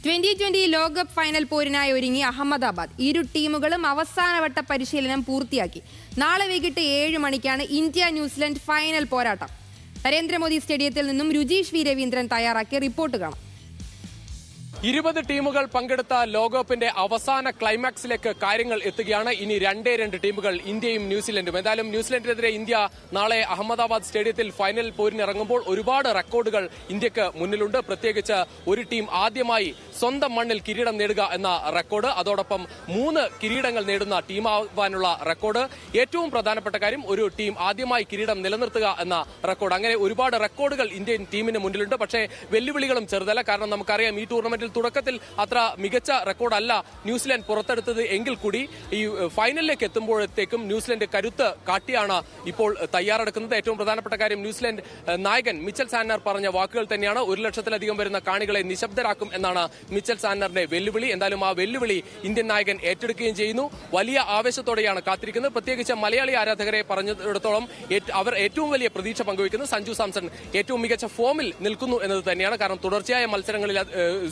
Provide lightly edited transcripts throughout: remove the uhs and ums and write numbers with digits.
2020 ലോകകപ്പ് ഫൈനൽ പോരിനായി ഒരുങ്ങി അഹമ്മദാബാദ്. ഇരു ടീമുകളും അവസാനവട്ട പരിശീലനം പൂർത്തിയാക്കി. നാളെ വൈകിട്ട് 7 മണിക്കാണ് ഇന്ത്യ ന്യൂസിലൻഡ് ഫൈനൽ പോരാട്ടം. നരേന്ദ്രമോദി സ്റ്റേഡിയത്തിൽ നിന്നും രുചീഷ് വി രവീന്ദ്രൻ തയ്യാറാക്കിയ റിപ്പോർട്ട് കാണാം. 20 ടീമുകൾ പങ്കെടുത്ത ലോകകപ്പിന്റെ അവസാന ക്ലൈമാക്സിലേക്ക് കാര്യങ്ങൾ എത്തുകയാണ്. ഇനി 2 ടീമുകൾ, ഇന്ത്യയും ന്യൂസിലൻഡും. എന്തായാലും ന്യൂസിലൻഡിനെതിരെ ഇന്ത്യ നാളെ അഹമ്മദാബാദ് സ്റ്റേഡിയത്തിൽ ഫൈനൽ പോരിനിറങ്ങുമ്പോൾ ഒരുപാട് റെക്കോർഡുകൾ ഇന്ത്യക്ക് മുന്നിലുണ്ട്. പ്രത്യേകിച്ച് ഒരു ടീം ആദ്യമായി സ്വന്തം മണ്ണിൽ കിരീടം നേടുക എന്ന റെക്കോർഡ്, അതോടൊപ്പം 3 കിരീടങ്ങൾ നേടുന്ന ടീമാവാനുള്ള റെക്കോർഡ്, ഏറ്റവും പ്രധാനപ്പെട്ട കാര്യം ഒരു ടീം ആദ്യമായി കിരീടം നിലനിർത്തുക എന്ന റെക്കോർഡ്. അങ്ങനെ ഒരുപാട് റെക്കോർഡുകൾ ഇന്ത്യൻ ടീമിന് മുന്നിലുണ്ട്. പക്ഷേ വെല്ലുവിളികളും ചെറുതല്ല. കാരണം നമുക്കറിയാം, ഈ ടൂർണമെന്റിൽ തുടക്കത്തിൽ അത്ര മികച്ച റെക്കോർഡല്ല ന്യൂസിലൻഡ് പുറത്തെടുത്തത് എങ്കിൽ കൂടി ഈ ഫൈനലിലേക്ക് എത്തുമ്പോഴത്തേക്കും ന്യൂസിലൻഡ് കരുത്ത് കാട്ടിയാണ് ഇപ്പോൾ തയ്യാറെടുക്കുന്നത്. ഏറ്റവും പ്രധാനപ്പെട്ട കാര്യം, ന്യൂസിലൻഡ് നായകൻ മിച്ചൽ സാന്നർ പറഞ്ഞ വാക്കുകൾ തന്നെയാണ്. 1 ലക്ഷത്തിലധികം വരുന്ന കാണികളെ നിശബ്ദരാക്കും എന്നാണ് മിച്ചൽ സാന്നറിന്റെ വെല്ലുവിളി. എന്തായാലും ആ വെല്ലുവിളി ഇന്ത്യൻ നായകൻ ഏറ്റെടുക്കുകയും ചെയ്യുന്നു. വലിയ ആവേശത്തോടെയാണ് കാത്തിരിക്കുന്നത്. പ്രത്യേകിച്ച് മലയാളി ആരാധകരെ പറഞ്ഞിടത്തോളം അവർ ഏറ്റവും വലിയ പ്രതീക്ഷ പങ്കുവയ്ക്കുന്നത് സഞ്ജു സാംസൺ ഏറ്റവും മികച്ച ഫോമിൽ നിൽക്കുന്നു എന്നത് തന്നെയാണ്. കാരണം തുടർച്ചയായ മത്സരങ്ങളിൽ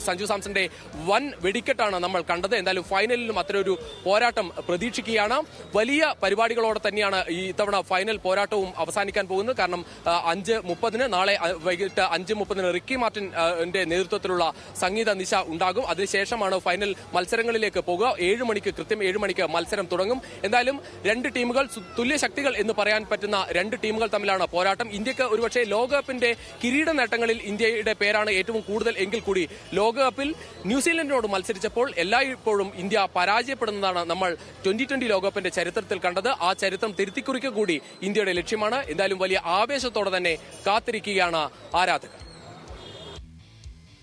സഞ്ജു സാംസന്റെ വൻ വെടിക്കെട്ടാണ് നമ്മൾ കണ്ടത്. എന്തായാലും ഫൈനലിലും അത്തരമൊരു പോരാട്ടം പ്രതീക്ഷിക്കുകയാണ്. വലിയ പരിപാടികളോടെ തന്നെയാണ് ഈ തവണ ഫൈനൽ പോരാട്ടവും അവസാനിക്കാൻ പോകുന്നത്. കാരണം 5:30 നാളെ വൈകിട്ട് 5:30 റിക്കി മാർട്ടിന്റെ നേതൃത്വത്തിലുള്ള സംഗീത നിശ ഉണ്ടാകും. അതിനുശേഷമാണ് ഫൈനൽ മത്സരങ്ങളിലേക്ക് പോകുക. 7 മണിക്ക്, കൃത്യം 7 മണിക്ക് മത്സരം തുടങ്ങും. എന്തായാലും 2 ടീമുകൾ, തുല്യ ശക്തികൾ എന്ന് പറയാൻ പറ്റുന്ന 2 ടീമുകൾ തമ്മിലാണ് പോരാട്ടം. ഇന്ത്യക്ക് ഒരുപക്ഷെ ലോകകപ്പിന്റെ കിരീട നേട്ടങ്ങളിൽ ഇന്ത്യയുടെ പേരാണ് ഏറ്റവും കൂടുതൽ എങ്കിൽ കൂടി ലോകകപ്പിൽ ന്യൂസിലൻഡിനോട് മത്സരിച്ചപ്പോൾ എല്ലായ്പ്പോഴും ഇന്ത്യ പരാജയപ്പെടുന്നതാണ് നമ്മൾ 2020 ലോകകപ്പിന്റെ ചരിത്രത്തിൽ കണ്ടത്. ആ ചരിത്രം തിരുത്തിക്കുറിക്കുക കൂടി ഇന്ത്യയുടെ ലക്ഷ്യമാണ്. എന്തായാലും വലിയ ആവേശത്തോടെ തന്നെ കാത്തിരിക്കുകയാണ് ആരാധകർ.